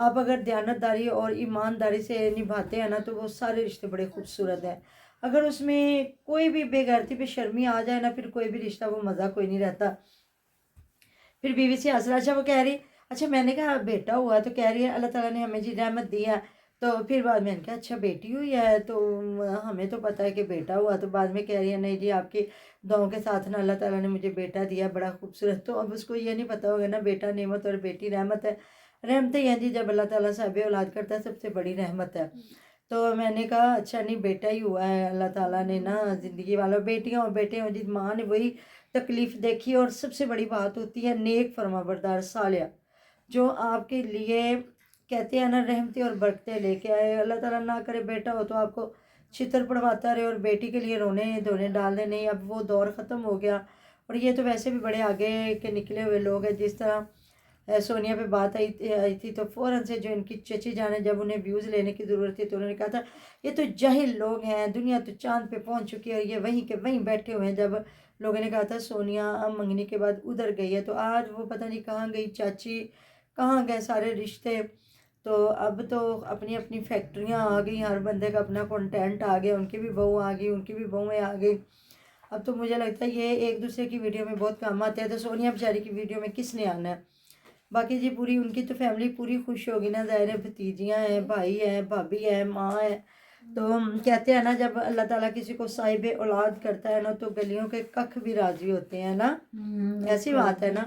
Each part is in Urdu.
آپ اگر دیانتداری اور ایمانداری سے نبھاتے ہیں نا تو وہ سارے رشتے بڑے خوبصورت ہیں. اگر اس میں کوئی بھی بے غیرتی پہ شرمی آ جائے نا پھر کوئی بھی رشتہ وہ مزہ کوئی نہیں رہتا. پھر بیوی سے حاصل. اچھا وہ کہہ رہی اچھا میں نے کہا بیٹا ہوا تو کہہ رہی ہے اللہ تعالیٰ نے ہمیں جی رحمت دی ہے. تو پھر بعد میں نے کہا اچھا بیٹی ہوئی ہے تو ہمیں تو پتہ ہے کہ بیٹا ہوا. تو بعد میں کہہ رہی ہے نہیں جی آپ کی دعاؤں کے ساتھ نا اللہ تعالیٰ نے مجھے بیٹا دیا بڑا خوبصورت. تو اب اس کو یہ نہیں پتہ ہوگا نا بیٹا نعمت اور بیٹی رحمت ہے. رحمتیں ہیں جی جب اللہ تعالیٰ صاحب اولاد کرتا ہے سب سے بڑی رحمت ہے. تو میں نے کہا اچھا نہیں بیٹا ہی ہوا ہے اللہ تعالیٰ نے نا زندگی والوں بیٹیاں اور بیٹے ہوں جی ماں نے وہی تکلیف دیکھی. اور سب سے بڑی بات ہوتی ہے نیک فرما بردار صالحہ جو آپ کے لیے کہتے ہیں نا رحمتیں اور برکتیں لے کے آئے. اللہ تعالیٰ نہ کرے بیٹا ہو تو آپ کو چھتر پڑواتا رہے اور بیٹی کے لیے رونے دھونے ڈالنے نہیں. اب وہ دور ختم ہو گیا. اور یہ تو ویسے بھی بڑے آگے کے نکلے ہوئے لوگ ہیں. جس طرح سونیا پہ بات آئی تھی تو فوراً سے جو ان کی چچی جان ہے جب انہیں ویوز لینے کی ضرورت تھی تو انہوں نے کہا تھا یہ تو جاہل لوگ ہیں دنیا تو چاند پہ پہنچ چکی ہے اور یہ وہیں کے وہیں بیٹھے ہوئے ہیں. جب لوگوں نے کہا تھا سونیا منگنی کے بعد ادھر گئی ہے تو آج وہ پتہ نہیں کہاں گئی چاچی کہاں گئے سارے رشتے. تو اب تو اپنی اپنی فیکٹریاں آ گئی ہر بندے کا اپنا کنٹینٹ آ گیا. ان کی بھی بہو آ گئی ان کی بھی بہویں آ گئی. اب تو مجھے لگتا ہے یہ ایک دوسرے کی ویڈیو میں بہت کام آتے ہیں. تو سونیا بیچاری کی ویڈیو میں کس نے آنا ہے. باقی جی پوری ان کی تو فیملی پوری خوش ہوگی نا. ظاہر بھتیجیاں ہیں بھائی ہیں بھابھی ہیں ماں ہے. تو کہتے ہیں نا جب اللہ تعالیٰ کسی کو صاحب اولاد کرتا ہے نا تو گلیوں کے ککھ بھی راضی ہوتے ہیں نا. ایسی بات ہے نا.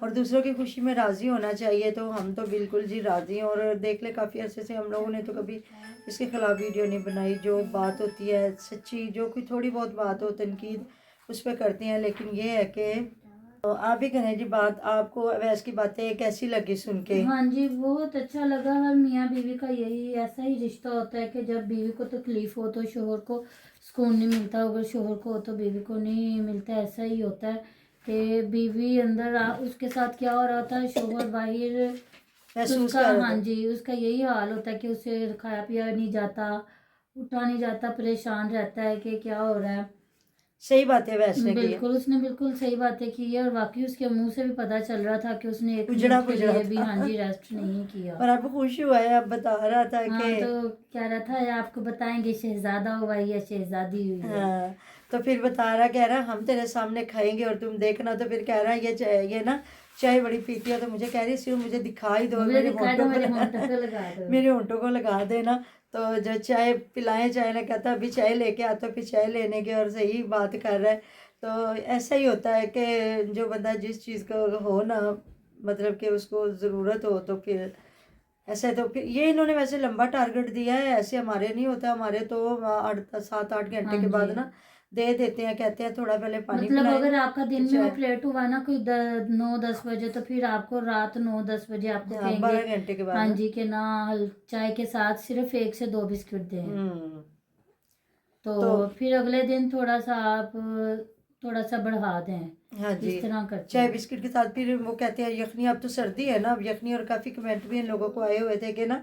اور دوسروں کی خوشی میں راضی ہونا چاہیے. تو ہم تو بالکل جی راضی ہیں. اور دیکھ لے کافی عرصے سے ہم لوگوں نے تو کبھی اس کے خلاف ویڈیو نہیں بنائی. جو بات ہوتی ہے سچی جو کوئی تھوڑی بہت بات ہو تنقید اس پہ کرتے ہیں. لیکن یہ ہے کہ آپ بھی کریں جی بات. آپ کو ویس کی باتیں کیسی لگی سن کے؟ ہاں جی بہت اچھا لگا. ہر میاں بیوی کا یہی ایسا ہی رشتہ ہوتا ہے کہ جب بیوی کو تکلیف ہو تو شوہر کو سکون نہیں ملتا. اگر شوہر کو ہو تو بیوی کو نہیں ملتا. ایسا ہی ہوتا ہے کہ بیوی اندر اس کے ساتھ کیا ہو رہا ہوتا ہے شوہر باہر اس کا ہاں جی اس کا یہی حال ہوتا ہے کہ اسے کھایا پیا نہیں جاتا اٹھا نہیں جاتا پریشان رہتا ہے کہ کیا ہو رہا ہے. صحیح بات ہے ویسے کی بالکل اس نے بالکل صحیح باتیں کی ہے. اور واقعی اس کے منہ سے بھی پتہ چل رہا تھا کہ اس نے ایک اجڑا منٹ کے لیے بھی ہاں جی ریسٹ نہیں کیا. اور اب خوش ہوا ہے. اب بتا رہا تھا ہاں کہ تو کہہ رہا تھا آپ کو بتائیں گے شہزادہ ہوا یا شہزادی ہوئی ہے. ہاں تو پھر بتا رہا کہہ رہا ہم تیرے سامنے کھائیں گے اور تم دیکھنا. تو پھر کہہ رہا یہ نا چائے بڑی پیتی ہے. تو مجھے کہہ رہی سیو مجھے دکھا ہی دو میرے ہونٹوں کو لگا دینا. تو جو چائے پلائیں چائے نے کہتا ابھی چائے لے کے آتا پھر چائے لینے کے. اور صحیح بات کر رہا ہے. تو ایسا ہی ہوتا ہے کہ جو بندہ جس چیز کو ہو نا مطلب کہ اس کو ضرورت ہو تو پھر ایسے. تو پھر یہ انہوں نے ویسے لمبا ٹارگٹ دیا ہے. ایسے ہمارے نہیں ہوتا. ہمارے تو 7-8 گھنٹے کے بعد نا دے دیتے ہیں. کہتے ہیں تھوڑا پہلے پانی مطلب پلائیں. اگر آپ کا دن میں آپریٹ ہوا نا کوئی 9-10 بجے تو پھر آپ کو رات 9-10 بجے آپ کو کہیں 12 گے گھنٹے کے بعد ہاں جی کہ نا چائے کے ساتھ صرف 1 سے 2 بسکٹ دیں. تو پھر اگلے دن تھوڑا سا آپ تھوڑا سا بڑھا دیں. ہاں جی اس طرح کرتے چائے ہیں. بسکٹ کے ساتھ. پھر وہ کہتے ہیں یخنی. اب تو سردی ہے نا اب یخنی. اور کافی کمنٹ بھی ان لوگوں کو آئے ہوئے تھے کہ نا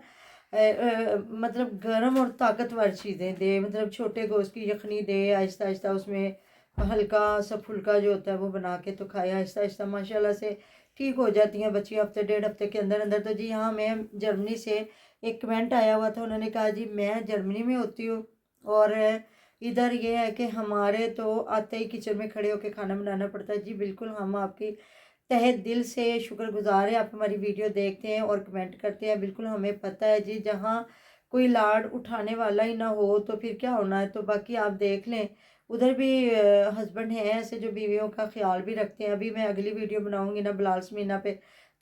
مطلب گرم اور طاقتور چیزیں دے. مطلب چھوٹے گوشت کی یخنی دے آہستہ آہستہ. اس میں ہلکا سا پھلکا جو ہوتا ہے وہ بنا کے تو کھائے آہستہ آہستہ. ماشاء اللہ سے ٹھیک ہو جاتی ہیں بچیاں ہفتے 1.5 ہفتے کے اندر اندر. تو جی ہاں میں جرمنی سے ایک کمنٹ آیا ہوا تھا. انہوں نے کہا جی میں جرمنی میں ہوتی ہوں اور ادھر یہ ہے کہ ہمارے تو آتے ہی کچن میں کھڑے ہو کے کھانا بنانا پڑتا ہے. جی بالکل ہم آپ کی تہہ دل سے شکر گزار ہیں. آپ ہماری ویڈیو دیکھتے ہیں اور کمنٹ کرتے ہیں. بالکل ہمیں پتہ ہے جی جہاں کوئی لاڈ اٹھانے والا ہی نہ ہو تو پھر کیا ہونا ہے. تو باقی آپ دیکھ لیں ادھر بھی ہسبینڈ ہیں ایسے جو بیویوں کا خیال بھی رکھتے ہیں. ابھی میں اگلی ویڈیو بناؤں گی نا بلال سمینا پہ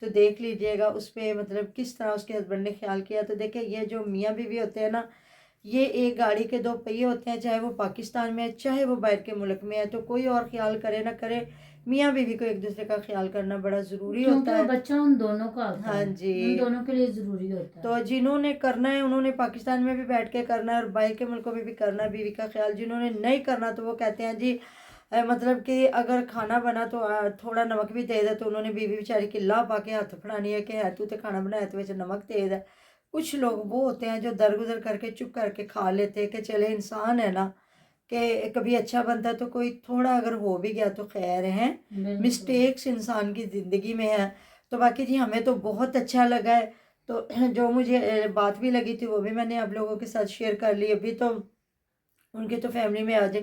تو دیکھ لیجئے گا اس پہ مطلب کس طرح اس کے ہسبینڈ نے خیال کیا. تو دیکھیں یہ جو میاں بیوی ہوتے ہیں نا یہ ایک گاڑی کے 2 پہیے ہوتے ہیں. چاہے وہ پاکستان میں ہے چاہے وہ باہر کے ملک میں ہے. تو کوئی اور خیال کرے نہ کرے میاں بیوی کو ایک دوسرے کا خیال کرنا بڑا ضروری ہوتا ہے. کیونکہ بچہ ان دونوں کا ہوتا ہاں ہے. جی ان دونوں کے لیے ضروری ہوتا ہے. تو جنہوں نے کرنا ہے انہوں نے پاکستان میں بھی بیٹھ کے کرنا ہے اور باہر کے ملکوں میں بھی کرنا ہے بیوی کا خیال. جنہوں نے نہیں کرنا تو وہ کہتے ہیں جی مطلب کہ اگر کھانا بنا تو تھوڑا نمک بھی تیز ہے. تو انہوں نے بیوی بیچاری کی لا پا کے ہاتھ پھڑانی ہے کہ ہے تو کھانا بنایا تو ویسے نمک تیز ہے. کچھ لوگ وہ ہوتے ہیں جو درگزر کر کے چپ کر کے کھا لیتے کہ چلے انسان ہے نا کہ کبھی اچھا بنتا ہے تو کوئی تھوڑا اگر ہو بھی گیا تو خیر ہے. مسٹیکس انسان کی زندگی میں ہے. تو باقی جی ہمیں تو بہت اچھا لگا ہے. تو جو مجھے بات بھی لگی تھی وہ بھی میں نے آپ لوگوں کے ساتھ شیئر کر لی. ابھی تو ان کے تو فیملی میں آج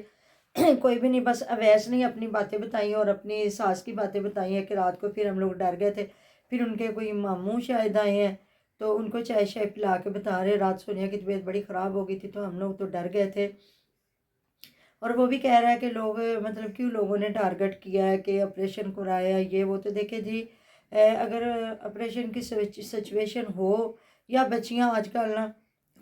کوئی بھی نہیں, بس اویس نے اپنی باتیں بتائی اور اپنی ساس کی باتیں بتائی ہیں کہ رات کو پھر ہم لوگ ڈر گئے تھے. پھر ان کے کوئی ماموں شاید آئے ہیں تو ان کو چائے شائے پلا کے بتا رہے رات سونیا کی طبیعت بڑی خراب ہو گئی تھی تو ہم لوگ تو ڈر گئے تھے. اور وہ بھی کہہ رہا ہے کہ لوگ مطلب کیوں لوگوں نے ٹارگٹ کیا ہے کہ آپریشن کرایا یہ وہ. تو دیکھیں جی اگر آپریشن کی سچویشن ہو, یا بچیاں آج کل نا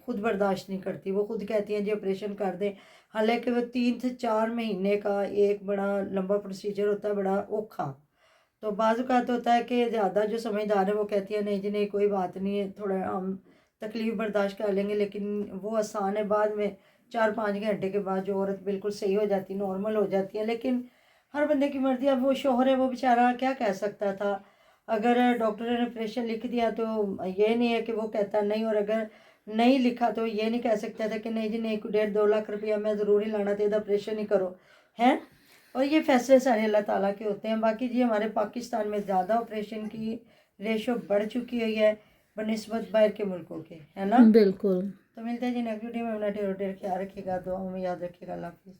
خود برداشت نہیں کرتی, وہ خود کہتی ہیں جی آپریشن کر دیں, حالانکہ وہ 3 سے 4 مہینے کا ایک بڑا لمبا پروسیجر ہوتا ہے, بڑا اوکھا. تو بعض اوقات ہوتا ہے کہ زیادہ جو سمجھدار ہے وہ کہتی ہے نہیں جی نہیں کوئی بات نہیں ہے, تھوڑا ہم تکلیف برداشت کر لیں گے, لیکن وہ آسان ہے. بعد میں 4-5 گھنٹے کے بعد جو عورت بالکل صحیح ہو جاتی, نارمل ہو جاتی ہے. لیکن ہر بندے کی مرضی. اب وہ شوہر ہے وہ بیچارہ کیا کہہ سکتا تھا. اگر ڈاکٹر نے آپریشن لکھ دیا تو یہ نہیں ہے کہ وہ کہتا نہیں, اور اگر نہیں لکھا تو یہ نہیں کہہ سکتا تھا کہ نہیں جی نہیں 1.5-2 لاکھ روپیہ میں ضروری لانا تھا, آپریشن ہی کرو ہے. اور یہ فیصلے سارے اللہ تعالیٰ کے ہوتے ہیں. باقی جی ہمارے پاکستان میں زیادہ آپریشن کی ریشو بڑھ چکی ہوئی ہے بنسبت باہر کے ملکوں کے, ہے نا. بالکل. تو ملتے ہیں جی نیکسٹ ویڈیو میں. اپنا ڈھیر خیال رکھیے گا, دعاؤں میں یاد رکھیے گا. اللہ حافظ.